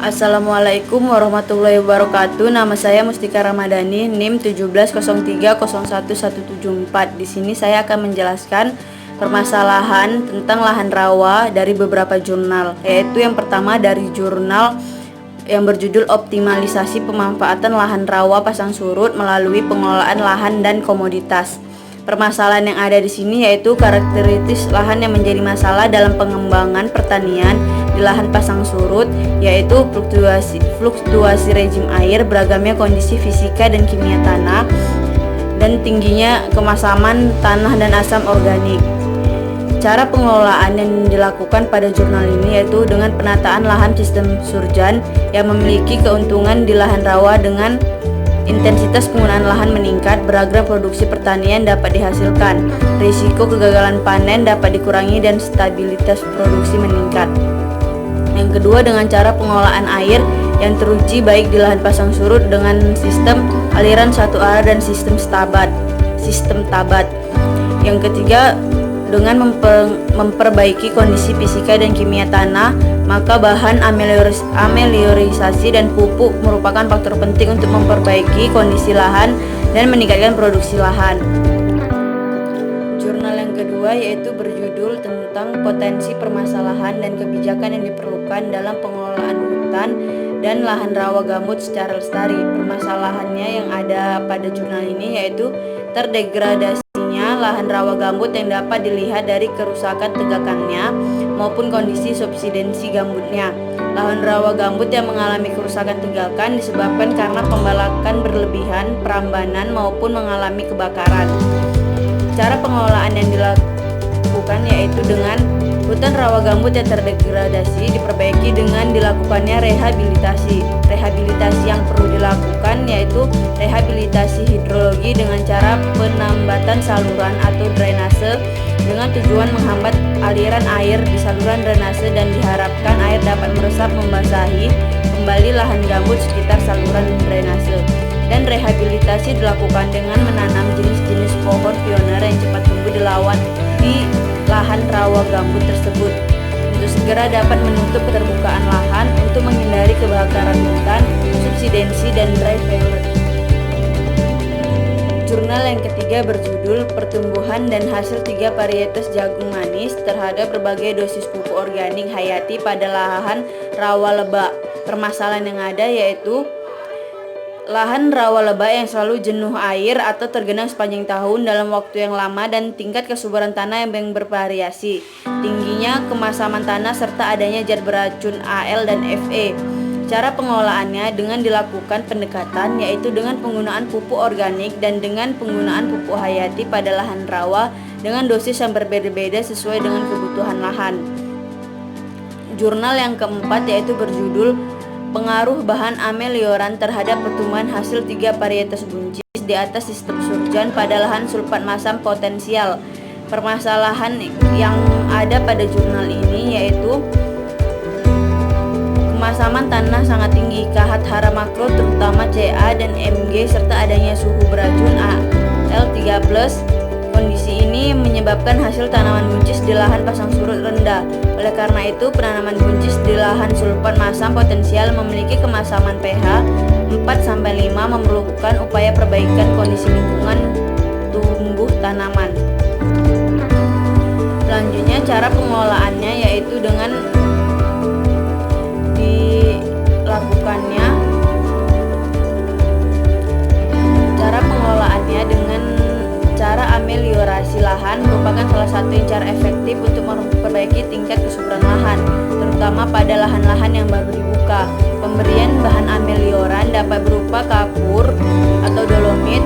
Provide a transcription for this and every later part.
Assalamualaikum warahmatullahi wabarakatuh. Nama saya Mustika Ramadhani, NIM 1703011174. Di sini saya akan menjelaskan permasalahan tentang lahan rawa dari beberapa jurnal, yaitu yang pertama dari jurnal yang berjudul Optimalisasi Pemanfaatan Lahan Rawa Pasang Surut Melalui Pengelolaan Lahan dan Komoditas. Permasalahan yang ada di sini yaitu karakteristik lahan yang menjadi masalah dalam pengembangan pertanian di lahan pasang surut, yaitu fluktuasi rejim air, beragamnya kondisi fisika dan kimia tanah, dan tingginya kemasaman tanah dan asam organik. Cara pengelolaan yang dilakukan pada jurnal ini yaitu dengan penataan lahan sistem surjan yang memiliki keuntungan di lahan rawa dengan intensitas penggunaan lahan meningkat, beragam produksi pertanian dapat dihasilkan, risiko kegagalan panen dapat dikurangi, dan stabilitas produksi meningkat. Yang kedua, dengan cara pengelolaan air yang teruji baik di lahan pasang surut dengan sistem aliran satu arah dan sistem tabat. Yang ketiga, dengan memperbaiki kondisi fisika dan kimia tanah, maka bahan ameliorisasi dan pupuk merupakan faktor penting untuk memperbaiki kondisi lahan dan meningkatkan produksi lahan. Jurnal yang kedua yaitu berjudul tentang potensi permasalahan dan kebijakan yang diperlukan dalam pengelolaan hutan dan lahan rawa gambut secara lestari. Permasalahannya yang ada pada jurnal ini yaitu terdegradasinya lahan rawa gambut yang dapat dilihat dari kerusakan tegakannya maupun kondisi subsidensi gambutnya. Lahan rawa gambut yang mengalami kerusakan tegakan disebabkan karena pembalakan berlebihan, perambanan maupun mengalami kebakaran. Cara pengelolaan yang dilakukan yaitu dengan hutan rawa gambut yang terdegradasi diperbaiki dengan dilakukannya rehabilitasi. Rehabilitasi yang perlu dilakukan yaitu rehabilitasi hidrologi dengan cara penambatan saluran atau drainase dengan tujuan menghambat aliran air di saluran drainase dan diharapkan air dapat meresap membasahi kembali lahan gambut sekitar saluran drainase. Dan rehabilitasi dilakukan dengan menanam jenis-jenis pohon pioner yang cepat tumbuh di lahan rawa gambut tersebut untuk segera dapat menutup keterbukaan lahan untuk menghindari kebakaran hutan, subsidensi, dan dry failure. Jurnal yang ketiga berjudul Pertumbuhan dan Hasil 3 Varietas Jagung Manis terhadap berbagai dosis pupuk organik hayati pada lahan rawa lebak. Permasalahan yang ada yaitu lahan rawa lebak yang selalu jenuh air atau tergenang sepanjang tahun dalam waktu yang lama dan tingkat kesuburan tanah yang bervariasi, tingginya kemasaman tanah serta adanya zat beracun Al dan Fe. Cara pengelolaannya dengan dilakukan pendekatan yaitu dengan penggunaan pupuk organik dan dengan penggunaan pupuk hayati pada lahan rawa dengan dosis yang berbeda-beda sesuai dengan kebutuhan lahan. Jurnal yang keempat yaitu berjudul Pengaruh Bahan Amelioran terhadap Pertumbuhan Hasil 3 Varietas Buncis di atas Sistem Surjan pada Lahan Sulfat Masam Potensial. Permasalahan yang ada pada jurnal ini yaitu kemasaman tanah sangat tinggi, kahat hara makro terutama Ca dan Mg serta adanya suhu beracun Al3+. Kondisi ini menyebabkan hasil tanaman buncis di lahan pasang surut rendah. Oleh karena itu, penanaman buncis di lahan sulfat masam potensial memiliki kemasaman pH 4-5 memerlukan upaya perbaikan kondisi lingkungan tumbuh tanaman. Selanjutnya, cara pengelolaannya yaitu dengan cara ameliorasi lahan merupakan salah satu cara efektif untuk memperbaiki tingkat kesuburan lahan, terutama pada lahan-lahan yang baru dibuka. Pemberian bahan amelioran dapat berupa kapur atau dolomit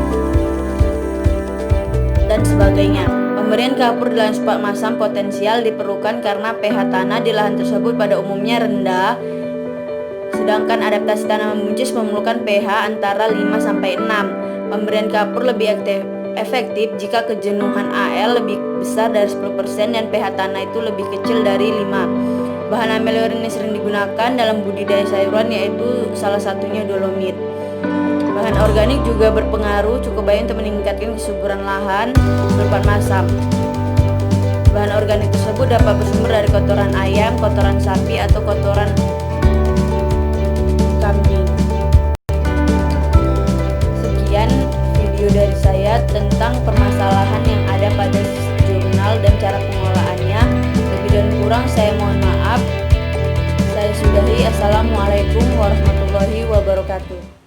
dan sebagainya. Pemberian kapur di lahan sulfat masam potensial diperlukan karena pH tanah di lahan tersebut pada umumnya rendah, sedangkan adaptasi tanaman buncis memerlukan pH antara 5-6. Pemberian kapur lebih efektif jika kejenuhan Al lebih besar dari 10% dan pH tanah itu lebih kecil dari 5. Bahan amelioran yang sering digunakan dalam budidaya sayuran yaitu salah satunya dolomit. Bahan organik juga berpengaruh cukup baik untuk meningkatkan kesuburan lahan sulfat masam. Bahan organik tersebut dapat bersumber dari kotoran ayam, kotoran sapi, atau kotoran Wassalamualaikum warahmatullahi wabarakatuh.